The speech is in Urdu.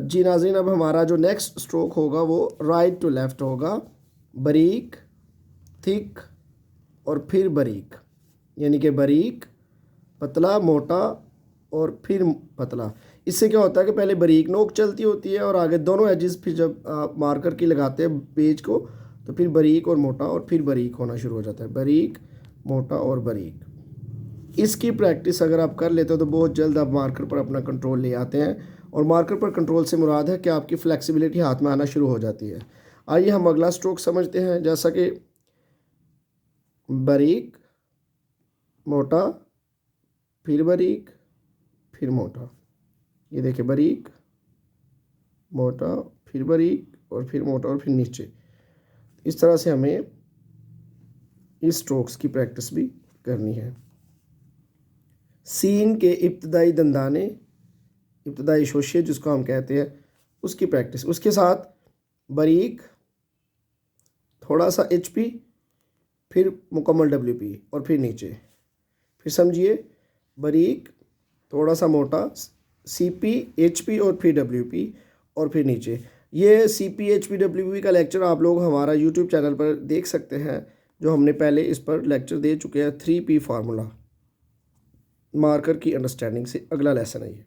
جی ناظرین، اب ہمارا جو نیکسٹ اسٹروک ہوگا وہ رائٹ ٹو لیفٹ ہوگا، باریک، تھک اور پھر باریک، یعنی کہ باریک، پتلا، موٹا اور پھر پتلا۔ اس سے کیا ہوتا ہے کہ پہلے باریک نوک چلتی ہوتی ہے اور آگے دونوں ایجز پھر جب آپ مارکر کی لگاتے ہیں پیج کو تو پھر باریک اور موٹا اور پھر باریک ہونا شروع ہو جاتا ہے، باریک، موٹا اور باریک۔ اس کی پریکٹس اگر آپ کر لیتے ہو تو بہت جلد آپ مارکر پر اپنا کنٹرول لے آتے ہیں، اور مارکر پر کنٹرول سے مراد ہے کہ آپ کی فلیکسیبلٹی ہاتھ میں آنا شروع ہو جاتی ہے۔ آئیے ہم اگلا سٹروک سمجھتے ہیں، جیسا کہ باریک، موٹا، پھر باریک، پھر موٹا۔ یہ دیکھیں، باریک، موٹا، پھر باریک اور پھر موٹا اور پھر نیچے۔ اس طرح سے ہمیں اس سٹروکس کی پریکٹس بھی کرنی ہے۔ سین کے ابتدائی دندانے، ابتدائی شوشے جس کو ہم کہتے ہیں، اس کی پریکٹس، اس کے ساتھ باریک، تھوڑا سا ایچ پی، پھر مکمل ڈبلیو پی اور پھر نیچے۔ پھر سمجھیے، باریک، تھوڑا سا موٹا، سی پی، ایچ پی اور پھر ڈبلیو پی اور پھر نیچے۔ یہ سی پی، ایچ پی، ڈبلیو پی کا لیکچر آپ لوگ ہمارا یوٹیوب چینل پر دیکھ سکتے ہیں، جو ہم نے پہلے اس پر لیکچر دے چکے ہیں، 3P فارمولا، مارکر کی انڈرسٹینڈنگ سے اگلا لیسن ہے یہ۔